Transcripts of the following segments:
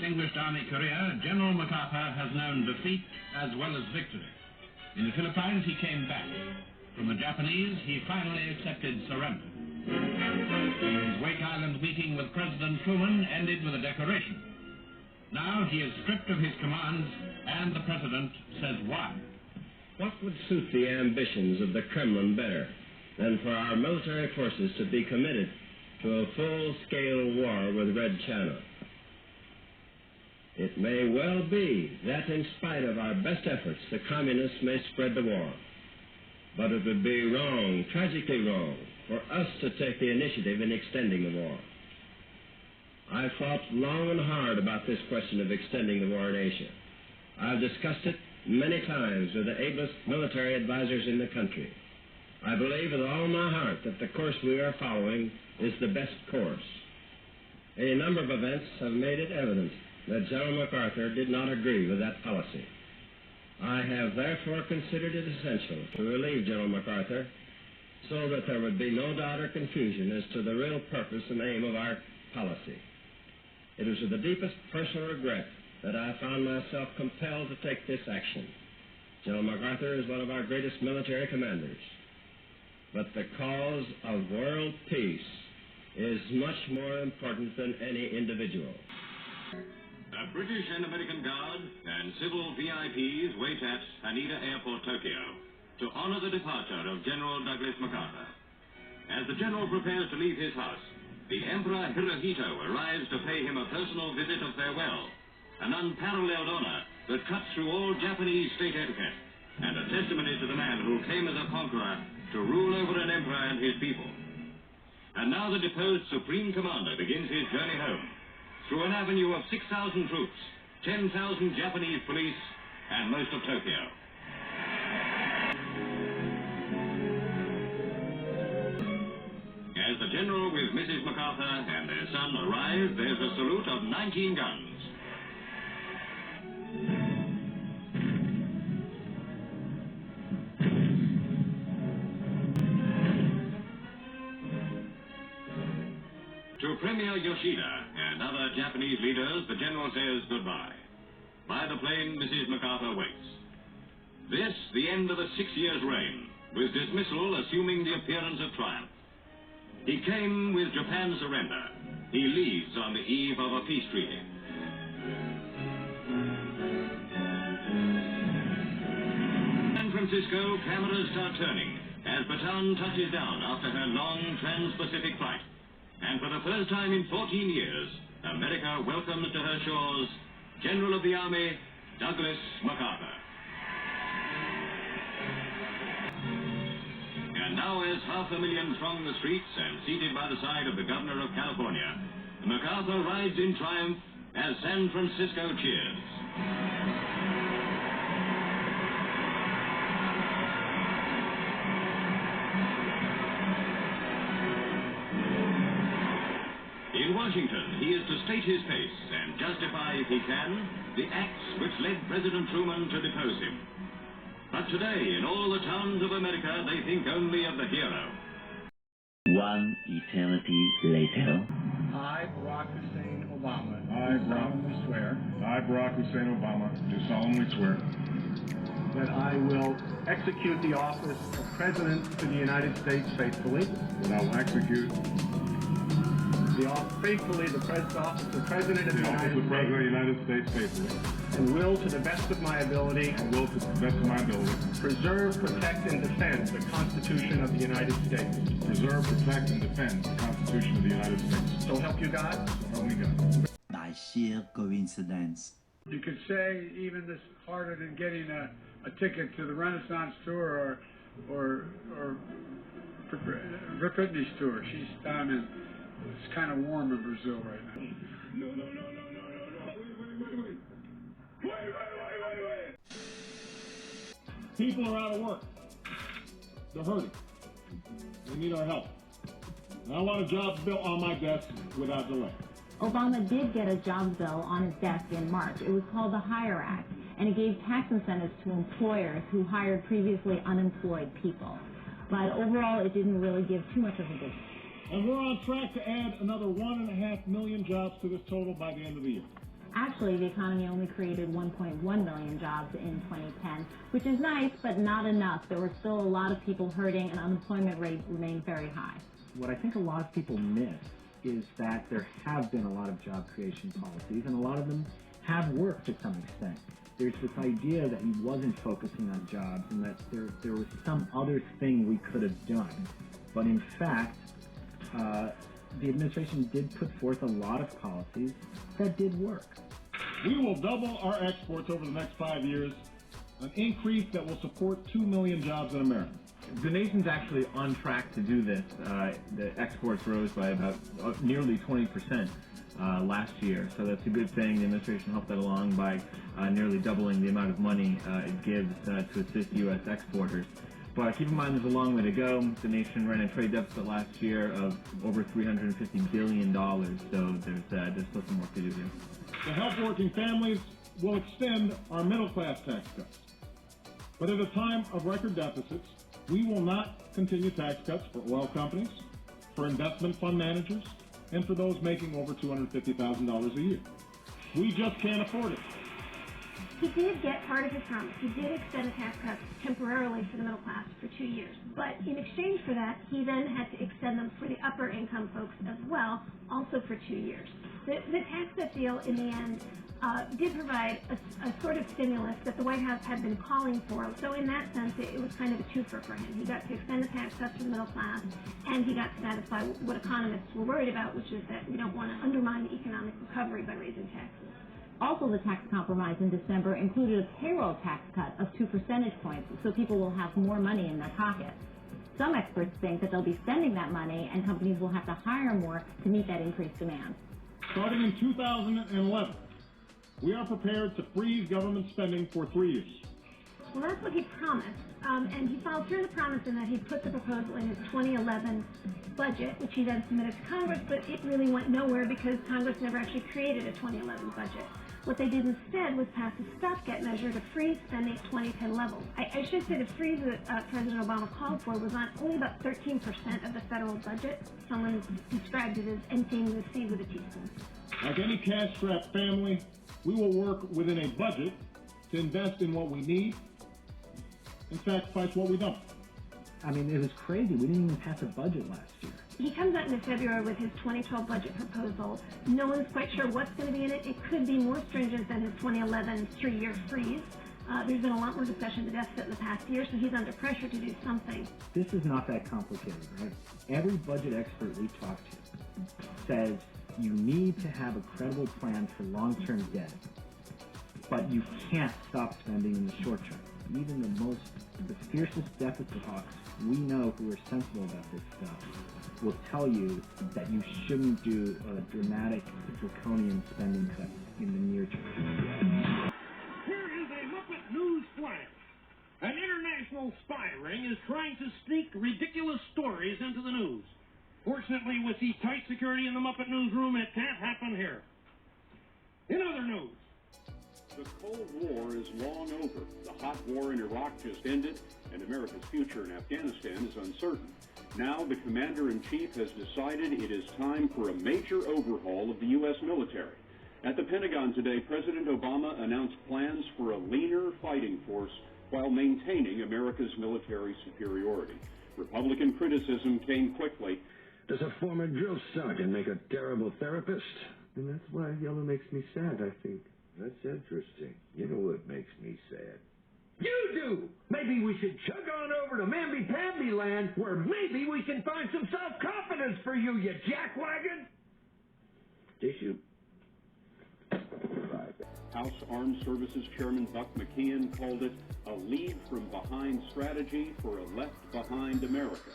distinguished Army career, General MacArthur has known defeat as well as victory. In the Philippines, he came back. From the Japanese, he finally accepted surrender. His Wake Island meeting with President Truman ended with a declaration. Now he is stripped of his commands, and the President says why. What would suit the ambitions of the Kremlin better than for our military forces to be committed to a full-scale war with Red China? It may well be that in spite of our best efforts, the communists may spread the war. But it would be wrong, tragically wrong, for us to take the initiative in extending the war. I've thought long and hard about this question of extending the war in Asia. I've discussed it many times with the ablest military advisors in the country. I believe with all my heart that the course we are following is the best course. A number of events have made it evident that General MacArthur did not agree with that policy. I have therefore considered it essential to relieve General MacArthur so that there would be no doubt or confusion as to the real purpose and aim of our policy. It was with the deepest personal regret that I found myself compelled to take this action. General MacArthur is one of our greatest military commanders. But the cause of world peace is much more important than any individual. The British and American Guard and civil VIPs wait at Haneda Airport, Tokyo, to honor the departure of General Douglas MacArthur. As the general prepares to leave his house, the Emperor Hirohito arrives to pay him a personal visit of farewell, an unparalleled honor that cuts through all Japanese state etiquette, and a testimony to the man who came as a conqueror to rule over an empire and his people. And now the deposed Supreme Commander begins his journey home, through an avenue of 6,000 troops, 10,000 Japanese police, and most of Tokyo. As the general with Mrs. MacArthur and their son arrive, there's a salute of 19 guns. To Premier Yoshida and other Japanese leaders, the general says goodbye. By the plane, Mrs. MacArthur waits. This, the end of a 6 years' reign, with dismissal assuming the appearance of triumph. He came with Japan's surrender. He leaves on the eve of a peace treaty. San Francisco, cameras start turning as Bataan touches down after her long trans-Pacific flight. And for the first time in 14 years, America welcomes to her shores General of the Army, Douglas MacArthur. And now, as 500,000 throng the streets and seated by the side of the governor of California, MacArthur rides in triumph as San Francisco cheers. In Washington, he is to state his case and justify, if he can, the acts which led President Truman to depose him. But today, in all the towns of America, they think only of the hero. One eternity later. I, Barack Hussein Obama, I, do solemnly swear Barack Hussein Obama, do solemnly swear that I will execute the office of President of the United States faithfully. that I will execute Faithfully the office of President of the the office United of President of the States, United States faithfully, and will, to the best of my ability, and will, to the best of my ability, preserve, protect, and defend the Constitution of the United States. preserve, protect, and defend the Constitution of the United States. So help you God. So help me God. By sheer coincidence. You could say even this harder than getting a ticket to the Renaissance tour or Britney's tour. She's down in, it's kind of warm in Brazil right now. No. Wait. People are out of work. They're hurting. They need our help. And I want a job bill on my desk without delay. Obama did get a job bill on his desk in March. It was called the HIRE Act, and it gave tax incentives to employers who hired previously unemployed people. But overall, it didn't really give too much of a boost. And we're on track to add another 1.5 million jobs to this total by the end of the year. Actually, the economy only created 1.1 million jobs in 2010, which is nice, but not enough. There were still a lot of people hurting, and unemployment rate remained very high. What I think a lot of people miss is that there have been a lot of job creation policies, and a lot of them have worked to some extent. There's this idea that he wasn't focusing on jobs and that there was some other thing we could have done. But in fact, the administration did put forth a lot of policies that did work. We will double our exports over the next 5 years, an increase that will support 2 million jobs in America. The nation's actually on track to do this. The exports rose by about nearly 20% last year, so that's a good thing. The administration helped that along by nearly doubling the amount of money it gives to assist U.S. exporters. But keep in mind there's a long way to go. The nation ran a trade deficit last year of over $350 billion, so there's still some work to do here. To help working families, we'll extend our middle-class tax cuts. But at a time of record deficits, we will not continue tax cuts for oil companies, for investment fund managers, and for those making over $250,000 a year. We just can't afford it. He did get part of his promise. He did extend the tax cuts temporarily for the middle class for 2 years. But in exchange for that, he then had to extend them for the upper income folks as well, also for 2 years. The tax cut deal, in the end, did provide a sort of stimulus that the White House had been calling for. So in that sense, it was kind of a twofer for him. He got to extend the tax cuts for the middle class, and he got to satisfy what economists were worried about, which is that we don't want to undermine the economic recovery by raising taxes. Also, the tax compromise in December included a payroll tax cut of 2 percentage points, so people will have more money in their pockets. Some experts think that they'll be spending that money, and companies will have to hire more to meet that increased demand. Starting in 2011, we are prepared to freeze government spending for 3 years. Well, that's what he promised, and he followed through the promise in that he put the proposal in his 2011 budget, which he then submitted to Congress, but it really went nowhere because Congress never actually created a 2011 budget. What they did instead was pass a stopgap measure to freeze spending at 2010 levels. I should say the freeze that President Obama called for was on only about 13% of the federal budget. Someone described it as emptying the sea with a teaspoon. Like any cash-strapped family, we will work within a budget to invest in what we need and sacrifice what we don't. I mean, it was crazy. We didn't even pass a budget last year. He comes out in February with his 2012 budget proposal. No one's quite sure what's going to be in it. It could be more stringent than his 2011 3-year freeze. There's been a lot more discussion of the deficit in the past year, so he's under pressure to do something. This is not that complicated, right? Every budget expert we talk to says you need to have a credible plan for long-term debt, but you can't stop spending in the short term. Even the fiercest deficit hawks we know who are sensible about this stuff will tell you that you shouldn't do a dramatic draconian spending cut in the near term. Here is a Muppet news flash. An international spy ring is trying to sneak ridiculous stories into the news. Fortunately, with the tight security in the Muppet newsroom, it can't happen here. In other news, the Cold War is long over. The hot war in Iraq just ended, and America's future in Afghanistan is uncertain. Now, the Commander-in-Chief has decided it is time for a major overhaul of the U.S. military. At the Pentagon today, President Obama announced plans for a leaner fighting force while maintaining America's military superiority. Republican criticism came quickly. Does a former drill sergeant make a terrible therapist? And that's why yellow makes me sad, I think. That's interesting. You know what makes me sad? You do! Maybe we should chug on over to Mamby-Pamby land, where maybe we can find some self-confidence for you, you jackwagon! Tissue. House Armed Services Chairman Buck McKeon called it a lead-from-behind strategy for a left-behind America.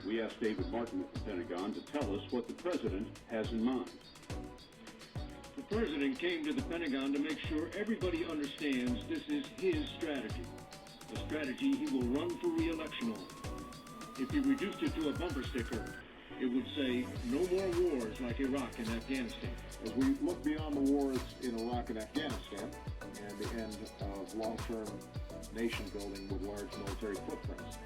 We asked David Martin at the Pentagon to tell us what the president has in mind. The president came to the Pentagon to make sure everybody understands this is his strategy, a strategy he will run for re-election on. If he reduced it to a bumper sticker, it would say, no more wars like Iraq and Afghanistan. As we look beyond the wars in Iraq and Afghanistan and the end of long-term nation building with large military footprints,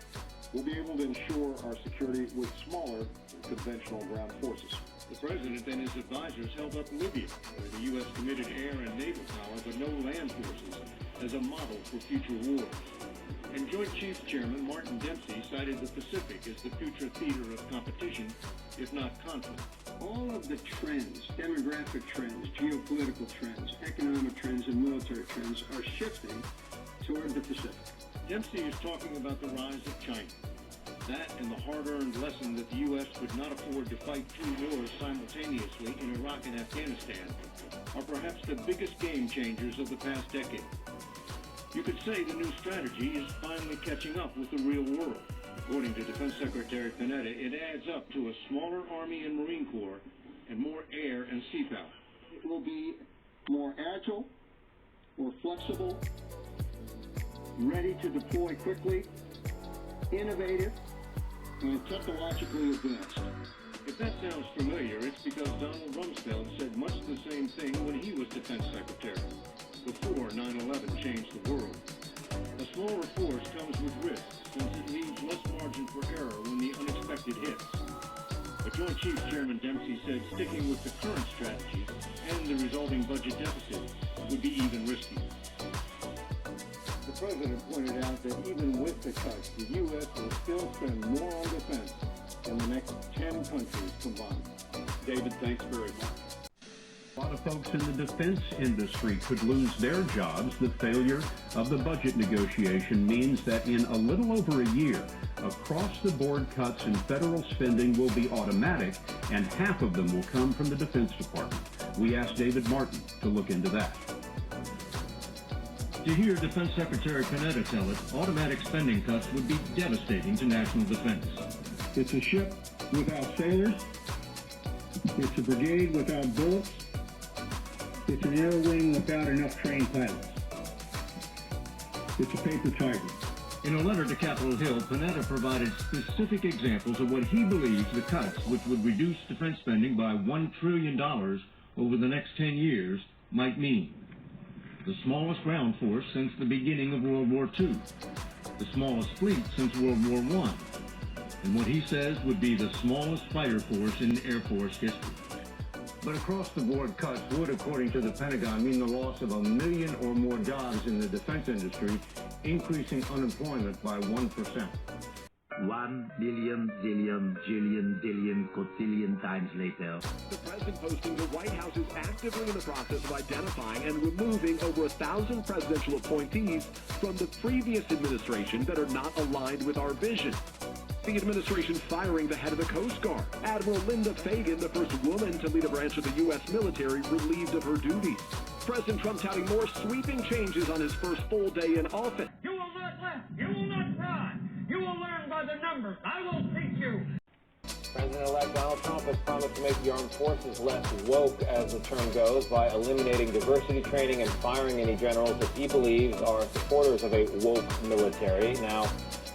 we'll be able to ensure our security with smaller conventional ground forces. The president and his advisors held up Libya, where the U.S. committed air and naval power but no land forces, as a model for future wars. And Joint Chiefs Chairman Martin Dempsey cited the Pacific as the future theater of competition, if not conflict. All of the trends, demographic trends, geopolitical trends, economic trends, and military trends are shifting toward the Pacific. Dempsey is talking about the rise of China. That and the hard-earned lesson that the U.S. could not afford to fight two wars simultaneously in Iraq and Afghanistan are perhaps the biggest game changers of the past decade. You could say the new strategy is finally catching up with the real world. According to Defense Secretary Panetta, it adds up to a smaller Army and Marine Corps and more air and sea power. It will be more agile, more flexible, ready to deploy quickly, innovative, and technologically advanced. If that sounds familiar, it's because Donald Rumsfeld said much the same thing when he was Defense Secretary, before 9/11 changed the world. A smaller force comes with risks, since it leaves less margin for error when the unexpected hits. But Joint Chiefs Chairman Dempsey said sticking with the current strategies and the resulting budget deficit would be even riskier. The president pointed out that even with the cuts, the U.S. will still spend more on defense than the next 10 countries combined. David, thanks very much. A lot of folks in the defense industry could lose their jobs. The failure of the budget negotiation means that in a little over a year, across-the-board cuts in federal spending will be automatic, and half of them will come from the Defense Department. We asked David Martin to look into that. To hear Defense Secretary Panetta tell it, automatic spending cuts would be devastating to national defense. It's a ship without sailors. It's a brigade without bullets. It's an air wing without enough trained pilots. It's a paper tiger. In a letter to Capitol Hill, Panetta provided specific examples of what he believes the cuts, which would reduce defense spending by $1 trillion over the next 10 years, might mean. The smallest ground force since the beginning of World War II. The smallest fleet since World War I. And what he says would be the smallest fighter force in Air Force history. But across-the-board cuts would, according to the Pentagon, mean the loss of 1 million or more jobs in the defense industry, increasing unemployment by 1%. 1 billion, zillion, jillion, dillion, cotillion times later. The president posting the White House is actively in the process of identifying and removing over 1,000 presidential appointees from the previous administration that are not aligned with our vision. The administration firing the head of the Coast Guard. Admiral Linda Fagan, the first woman to lead a branch of the U.S. military, relieved of her duties. President Trump touting more sweeping changes on his first full day in office. You will not laugh. You will not cry. You will learn by the numbers. I will teach you. President-elect Donald Trump has promised to make the armed forces less woke, as the term goes, by eliminating diversity training and firing any generals that he believes are supporters of a woke military. Now,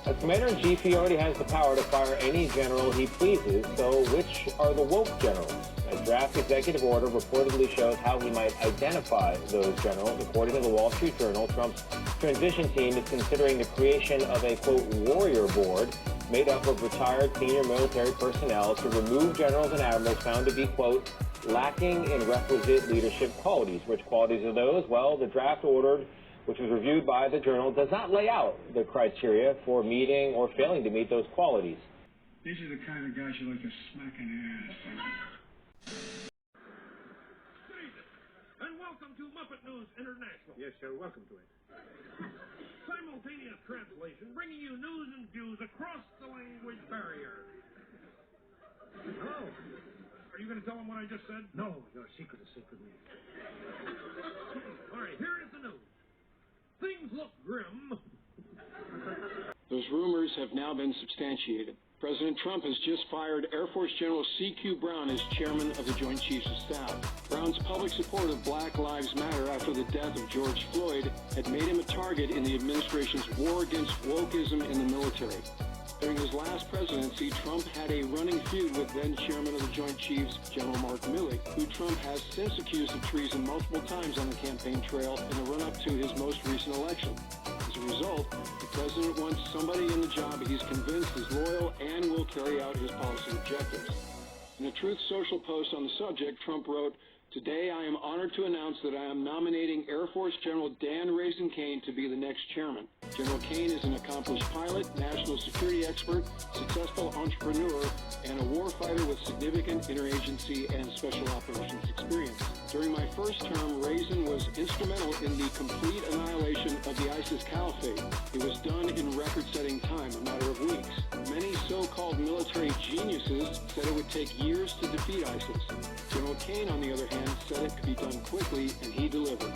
as Commander-in-Chief, he already has the power to fire any general he pleases, so which are the woke generals? A draft executive order reportedly shows how he might identify those generals. According to the Wall Street Journal, Trump's transition team is considering the creation of a, quote, warrior board made up of retired senior military personnel to remove generals and admirals found to be, quote, lacking in requisite leadership qualities. Which qualities are those? Well, the draft ordered, which was reviewed by the Journal, does not lay out the criteria for meeting or failing to meet those qualities. These are the kind of guys you like to smack in the ass. And welcome to Muppet News International. Yes, sir. Welcome to it. Simultaneous translation, bringing you news and views across the language barrier. Hello. Are you going to tell them what I just said? No, your secret is secret. All right, here is the news. Things look grim. Those rumors have now been substantiated. President Trump has just fired Air Force General C.Q. Brown as chairman of the Joint Chiefs of Staff. Brown's public support of Black Lives Matter after the death of George Floyd had made him a target in the administration's war against wokeism in the military. During his last presidency, Trump had a running feud with then-chairman of the Joint Chiefs, General Mark Milley, who Trump has since accused of treason multiple times on the campaign trail in the run-up to his most recent election. As a result, the president wants somebody in the job he's convinced is loyal and will carry out his policy objectives. In a Truth Social post on the subject, Trump wrote, "Today I am honored to announce that I am nominating Air Force General Dan Raisin Kane to be the next chairman. General Kane is an accomplished pilot, national security expert, successful entrepreneur, and a warfighter with significant interagency and special operations experience. During my first term, Raisin was instrumental in the complete annihilation of the ISIS caliphate. It was done in record-setting time, a matter of weeks. Many so-called military geniuses said it would take years to defeat ISIS. General Kane, on the other hand, said it could be done quickly, and he delivered."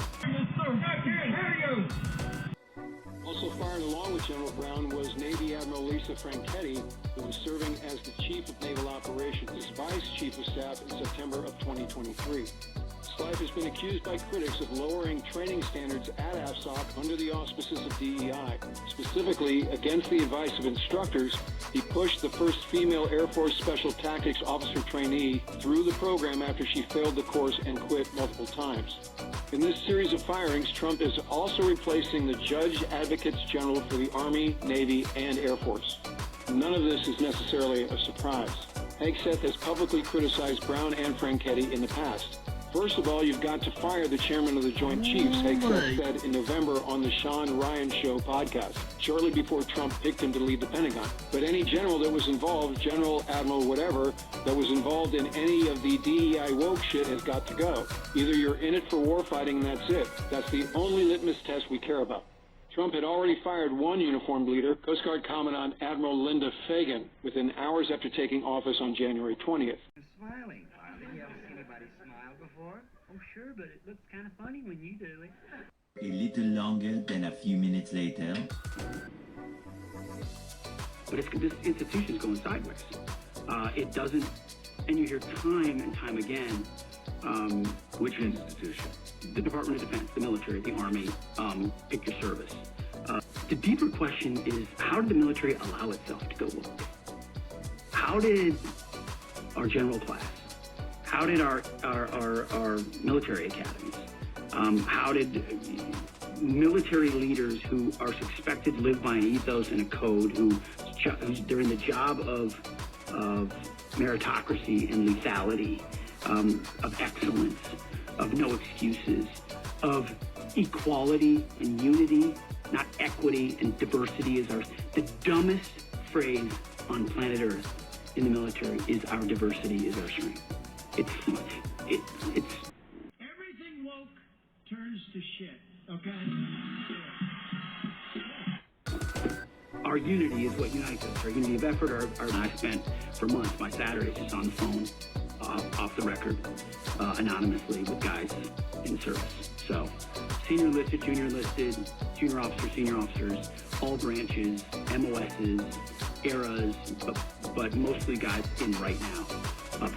Also fired along with General Brown was Navy Admiral Lisa Franchetti, who was serving as the Chief of Naval Operations as Vice Chief of Staff in September of 2023. Slife has been accused by critics of lowering training standards at AFSOC under the auspices of DEI. Specifically, against the advice of instructors, he pushed the first female Air Force Special Tactics officer trainee through the program after she failed the course and quit multiple times. In this series of firings, Trump is also replacing the Judge Advocates General for the Army, Navy, and Air Force. None of this is necessarily a surprise. Hegseth has publicly criticized Brown and Franchetti in the past. First of all, you've got to fire the chairman of the Joint Chiefs, Hegseth said in November on the Sean Ryan Show podcast, shortly before Trump picked him to lead the Pentagon. But any general that was involved, general, admiral, whatever, that was involved in any of the DEI woke shit has got to go. Either you're in it for warfighting and that's it. That's the only litmus test we care about. Trump had already fired one uniformed leader, Coast Guard Commandant Admiral Linda Fagan, within hours after taking office on January 20th. Smiling. You ever seen anybody smile before? Oh, sure, but it looks kind of funny when you do it. A little longer than a few minutes later. But this institution's going sideways. It doesn't, and you hear time and time again. Which institution? The Department of Defense, the military, the Army, pick your service. The deeper question is, how did the military allow itself to go woke? How did our general class, how did our military academies, how did military leaders who are expected to live by an ethos and a code, they're in the job of meritocracy and lethality, of excellence, of no excuses, of equality and unity, not equity and diversity is ours. The dumbest phrase on planet Earth in the military is our diversity is our strength. It's everything woke turns to shit, okay? Our unity is what unites us. Our unity of effort, I spent for months my Saturdays just on the phone, off the record, anonymously with guys in service. So, senior enlisted, junior enlisted, junior officers, senior officers, all branches, MOSs, eras, but mostly guys in right now,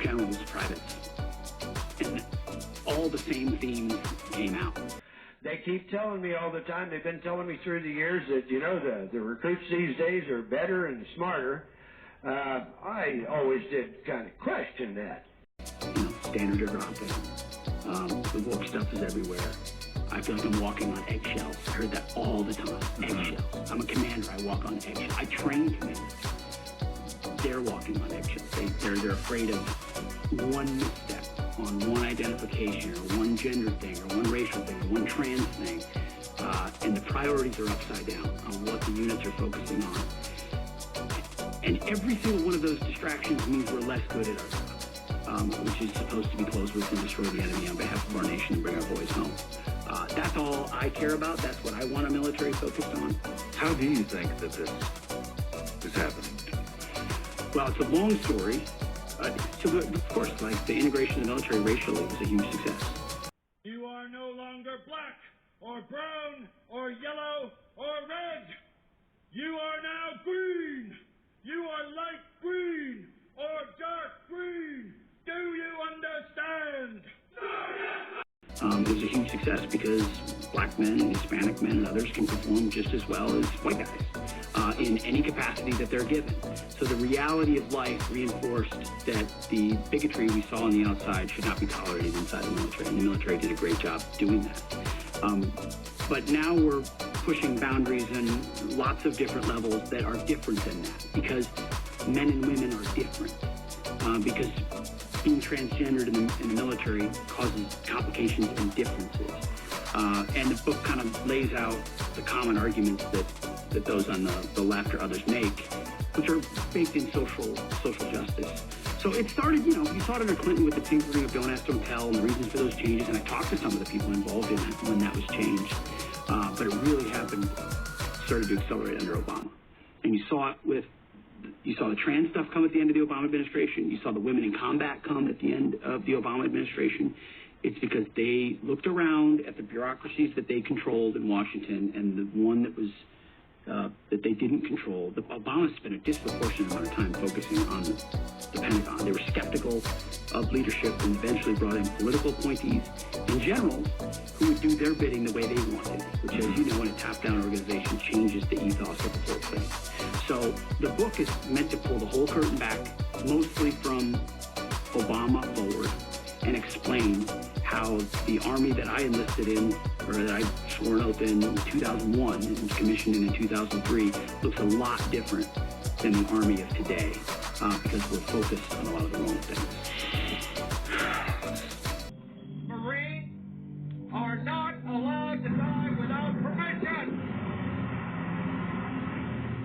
generals, privates. And all the same themes came out. They keep telling me all the time, they've been telling me through the years that, you know, the recruits these days are better and smarter. I always did kind of question that. You know, standards are dropping. The woke stuff is everywhere. I feel like I'm walking on eggshells. I heard that all the time. Eggshells. I'm a commander. I walk on eggshells. I train commanders. They're walking on eggshells. They're afraid of one misstep on one identification or one gender thing or one racial thing or one trans thing. And the priorities are upside down on what the units are focusing on. And every single one of those distractions means we're less good at our job. Which is supposed to be close with and destroy the enemy on behalf of our nation and bring our boys home. That's all I care about. That's what I want our military focused on. How do you think that this is happening? Well, it's a long story. So, of course, like the integration of the military racially was a huge success. You are no longer black or brown or yellow or red. You are now green. You are light green or dark green. Do you understand? It was a huge success because black men and Hispanic men and others can perform just as well as white guys in any capacity that they're given. So the reality of life reinforced that the bigotry we saw on the outside should not be tolerated inside the military, and the military did a great job doing that. But now we're pushing boundaries on lots of different levels that are different than that, because men and women are different. Because being transgendered in the military causes complications and differences. And the book kind of lays out the common arguments that those on the left or others make, which are baked in social justice. So it started, you saw it under Clinton with the tinkering of Don't Ask, Don't Tell and the reasons for those changes, and I talked to some of the people involved in it when that was changed. But it really started to accelerate under Obama. And you saw the trans stuff come at the end of the Obama administration. You saw the women in combat come at the end of the Obama administration. It's because they looked around at the bureaucracies that they controlled in Washington, and the one that was that they didn't control. Obama spent a disproportionate amount of time focusing on the Pentagon. They were skeptical of leadership and eventually brought in political appointees and generals who would do their bidding the way they wanted, which, as you know, in a top-down organization, changes the ethos of the whole thing. So the book is meant to pull the whole curtain back, mostly from Obama forward, and explain how the Army that I enlisted in, or that I swore an oath in 2001 and was commissioned in 2003, looks a lot different than the Army of today, because we're focused on a lot of the wrong things. Marines are not allowed to die without permission.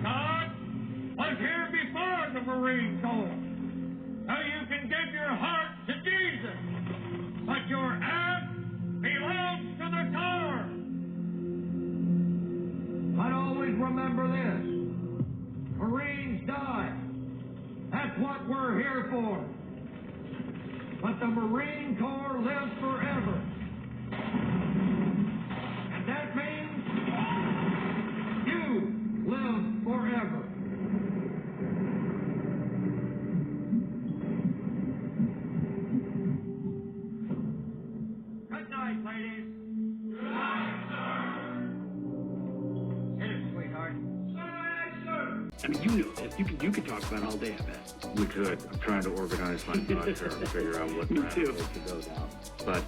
God was here before the Marine Corps. Now you can give your heart to Jesus, but your ass belongs to the Corps. But always remember this: Marines die. That's what we're here for. But the Marine Corps lives forever. And that means you live forever. Good night, ladies. Good night, sir. Hit it, sweetheart. I mean, you know this. You could talk about it all day, I bet. We could. I'm trying to organize my thoughts here and figure out what path to go down. But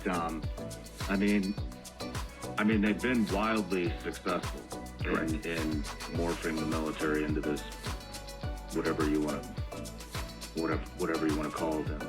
I mean, they've been wildly successful in morphing the military into this whatever you want to call them.